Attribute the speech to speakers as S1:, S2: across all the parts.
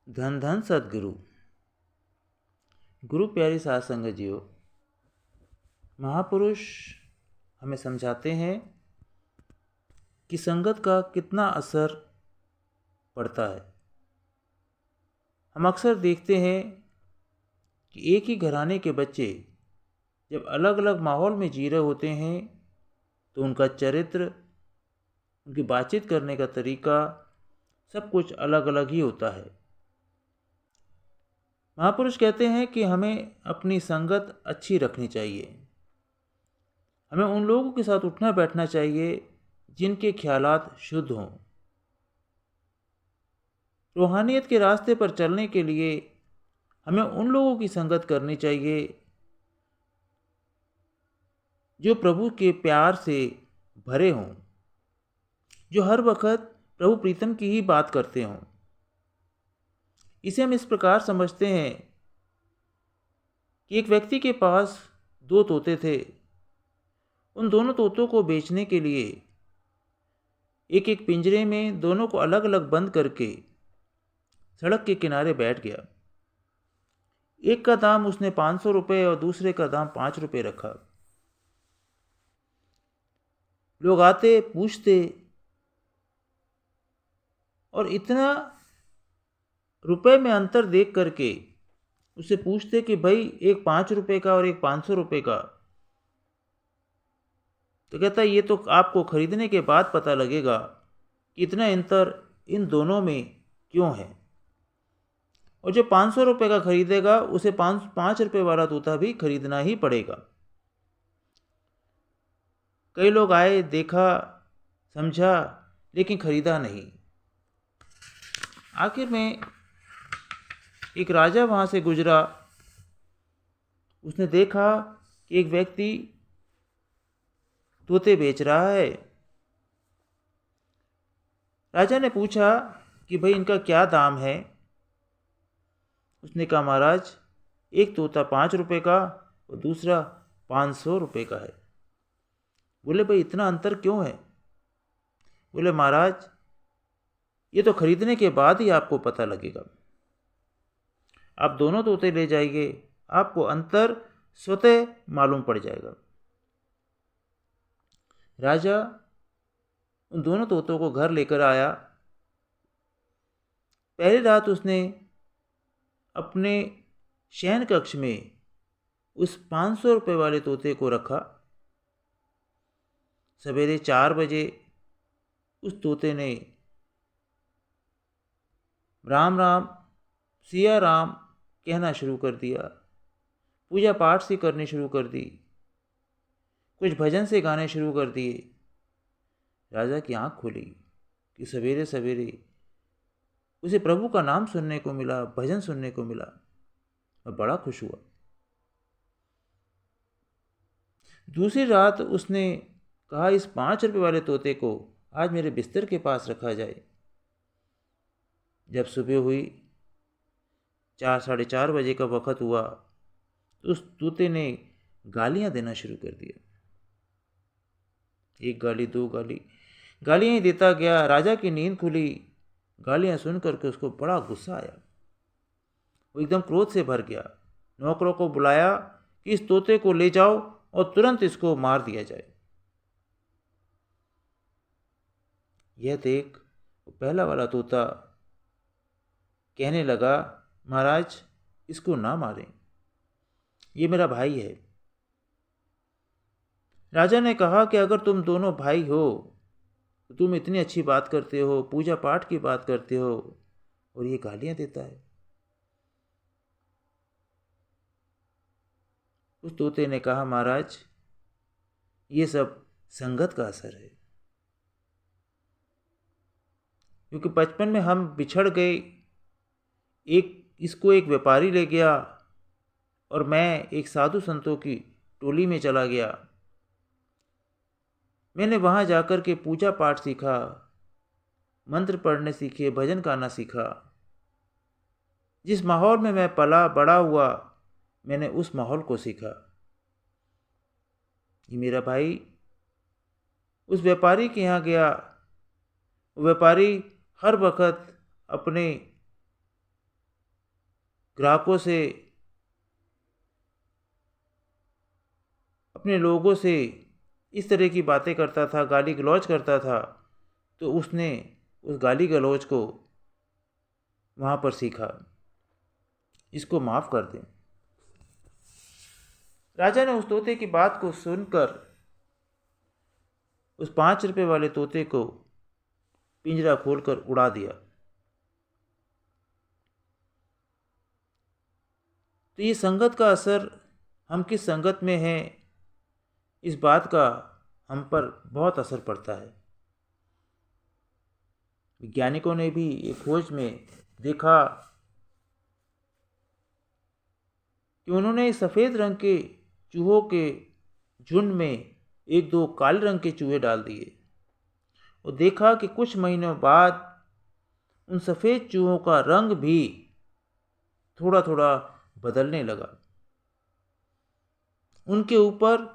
S1: धन धन सदगुरु। गुरु प्यारी साध संगत जियो, महापुरुष हमें समझाते हैं कि संगत का कितना असर पड़ता है। हम अक्सर देखते हैं कि एक ही घराने के बच्चे जब अलग अलग माहौल में जी रहे होते हैं तो उनका चरित्र, उनकी बातचीत करने का तरीका सब कुछ अलग अलग ही होता है। महापुरुष कहते हैं कि हमें अपनी संगत अच्छी रखनी चाहिए। हमें उन लोगों के साथ उठना बैठना चाहिए जिनके ख्यालात शुद्ध हों। रूहानियत के रास्ते पर चलने के लिए हमें उन लोगों की संगत करनी चाहिए जो प्रभु के प्यार से भरे हों, जो हर वक्त प्रभु प्रीतम की ही बात करते हों। इसे हम इस प्रकार समझते हैं कि एक व्यक्ति के पास 2 तोते थे। उन दोनों तोतों को बेचने के लिए एक एक पिंजरे में दोनों को अलग अलग बंद करके सड़क के किनारे बैठ गया। एक का दाम उसने 500 रुपये और दूसरे का दाम 5 रुपये रखा। लोग आते, पूछते और इतना रुपए में अंतर देख करके उससे पूछते कि भाई एक 5 रुपये का और एक 500 रुपये का। तो कहता ये तो आपको खरीदने के बाद पता लगेगा कि इतना अंतर इन दोनों में क्यों है। और जो 500 रुपये का खरीदेगा उसे 5 रुपये वाला तोता भी खरीदना ही पड़ेगा। कई लोग आए, देखा, समझा, लेकिन खरीदा नहीं। आखिर में एक राजा वहाँ से गुजरा। उसने देखा कि एक व्यक्ति तोते बेच रहा है। राजा ने पूछा कि भाई इनका क्या दाम है। उसने कहा महाराज एक तोता 5 रुपये का और दूसरा 500 रुपये का है। बोले भाई इतना अंतर क्यों है। बोले महाराज ये तो खरीदने के बाद ही आपको पता लगेगा। आप दोनों तोते ले जाइए, आपको अंतर स्वतः मालूम पड़ जाएगा। राजा उन दोनों तोतों को घर लेकर आया। पहली रात उसने अपने शयन कक्ष में उस 500 रुपये वाले तोते को रखा। सवेरे 4 बजे उस तोते ने राम राम सिया राम कहना शुरू कर दिया। पूजा पाठ से करनी शुरू कर दी। कुछ भजन से गाने शुरू कर दिए। राजा की आंख खुली कि सवेरे सवेरे उसे प्रभु का नाम सुनने को मिला, भजन सुनने को मिला और बड़ा खुश हुआ। दूसरी रात उसने कहा इस 5 रुपये वाले तोते को आज मेरे बिस्तर के पास रखा जाए। जब सुबह हुई, 4 साढ़े 4 बजे का वक़्त हुआ तो उस तोते ने गालियां देना शुरू कर दिया। एक गाली, 2 गाली, गालियां ही देता गया। राजा की नींद खुली। गालियां सुन करके उसको बड़ा गुस्सा आया। वो एकदम क्रोध से भर गया। नौकरों को बुलाया कि इस तोते को ले जाओ और तुरंत इसको मार दिया जाए। यह देख पहला वाला तोता कहने लगा महाराज इसको ना मारें, ये मेरा भाई है। राजा ने कहा कि अगर तुम दोनों भाई हो तो तुम इतनी अच्छी बात करते हो, पूजा पाठ की बात करते हो और ये गालियां देता है। उस तोते ने कहा महाराज ये सब संगत का असर है। क्योंकि बचपन में हम बिछड़ गए। इसको एक व्यापारी ले गया और मैं एक साधु संतों की टोली में चला गया। मैंने वहाँ जाकर के पूजा पाठ सीखा, मंत्र पढ़ने सीखे, भजन गाना सीखा। जिस माहौल में मैं पला बड़ा हुआ मैंने उस माहौल को सीखा। ये मेरा भाई उस व्यापारी के यहाँ गया। वो व्यापारी हर वक्त अपने ग्राहकों से, अपने लोगों से इस तरह की बातें करता था, गाली गलौज करता था, तो उसने उस गाली गलौज को वहाँ पर सीखा। इसको माफ़ कर दें। राजा ने उस तोते की बात को सुनकर उस 5 रुपए वाले तोते को पिंजरा खोलकर उड़ा दिया। तो ये संगत का असर, हम किस संगत में हैं, इस बात का हम पर बहुत असर पड़ता है। वैज्ञानिकों ने भी एक खोज में देखा कि उन्होंने सफ़ेद रंग के चूहों के झुंड में 1-2 काले रंग के चूहे डाल दिए और देखा कि कुछ महीनों बाद उन सफ़ेद चूहों का रंग भी थोड़ा थोड़ा बदलने लगा। उनके ऊपर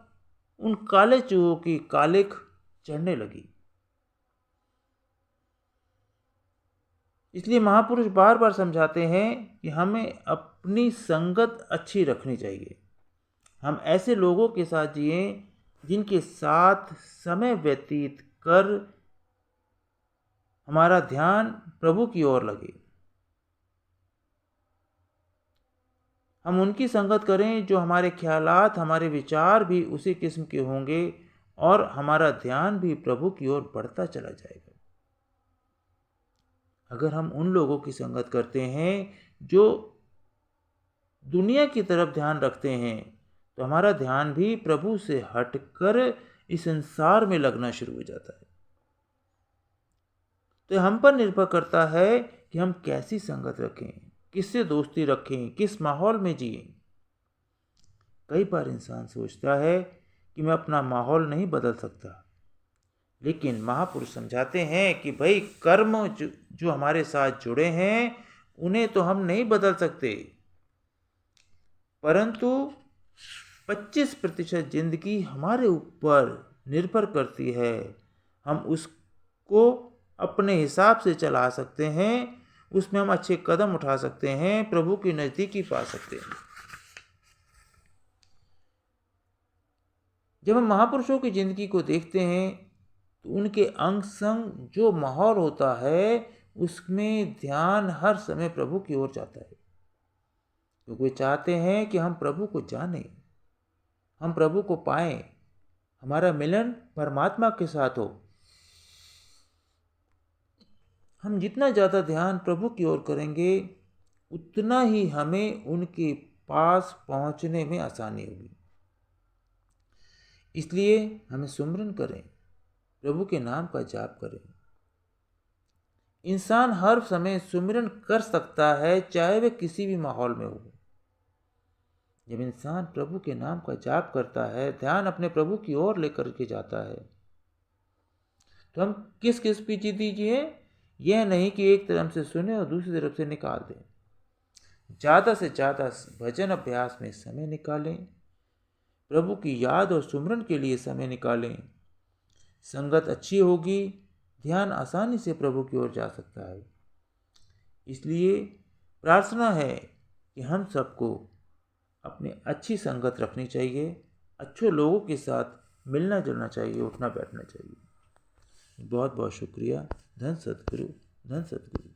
S1: उन काले चूहों की कालिख चढ़ने लगी। इसलिए महापुरुष बार बार समझाते हैं कि हमें अपनी संगत अच्छी रखनी चाहिए। हम ऐसे लोगों के साथ जिएं जिनके साथ समय व्यतीत कर हमारा ध्यान प्रभु की ओर लगे। हम उनकी संगत करें जो हमारे ख्यालात, हमारे विचार भी उसी किस्म के होंगे और हमारा ध्यान भी प्रभु की ओर बढ़ता चला जाएगा। अगर हम उन लोगों की संगत करते हैं जो दुनिया की तरफ ध्यान रखते हैं, तो हमारा ध्यान भी प्रभु से हटकर इस संसार में लगना शुरू हो जाता है। तो हम पर निर्भर करता है कि हम कैसी संगत रखें, किससे दोस्ती रखें, किस माहौल में जिएं। कई बार इंसान सोचता है कि मैं अपना माहौल नहीं बदल सकता, लेकिन महापुरुष समझाते हैं कि भाई कर्म जो हमारे साथ जुड़े हैं उन्हें तो हम नहीं बदल सकते, परंतु 25% जिंदगी हमारे ऊपर निर्भर करती है। हम उसको अपने हिसाब से चला सकते हैं, उसमें हम अच्छे कदम उठा सकते हैं, प्रभु की नज़दीकी पा सकते हैं। जब हम महापुरुषों की ज़िंदगी को देखते हैं तो उनके अंग संग जो माहौल होता है उसमें ध्यान हर समय प्रभु की ओर जाता है, क्योंकि वे चाहते हैं कि हम प्रभु को जानें, हम प्रभु को पाएं, हमारा मिलन परमात्मा के साथ हो। हम जितना ज़्यादा ध्यान प्रभु की ओर करेंगे उतना ही हमें उनके पास पहुंचने में आसानी होगी। इसलिए हमें सुमिरन करें, प्रभु के नाम का जाप करें। इंसान हर समय सुमिरन कर सकता है, चाहे वह किसी भी माहौल में हो। जब इंसान प्रभु के नाम का जाप करता है, ध्यान अपने प्रभु की ओर लेकर के जाता है, तो हम किस किस पीछे दीजिए, यह नहीं कि एक तरफ से सुने और दूसरी तरफ से निकाल दें। ज़्यादा से ज़्यादा भजन अभ्यास में समय निकालें, प्रभु की याद और सुमिरन के लिए समय निकालें। संगत अच्छी होगी, ध्यान आसानी से प्रभु की ओर जा सकता है। इसलिए प्रार्थना है कि हम सबको अपनी अच्छी संगत रखनी चाहिए, अच्छे लोगों के साथ मिलना जुलना चाहिए, उठना बैठना चाहिए। बहुत बहुत शुक्रिया। धन सतगुरु, धन सतगुरु।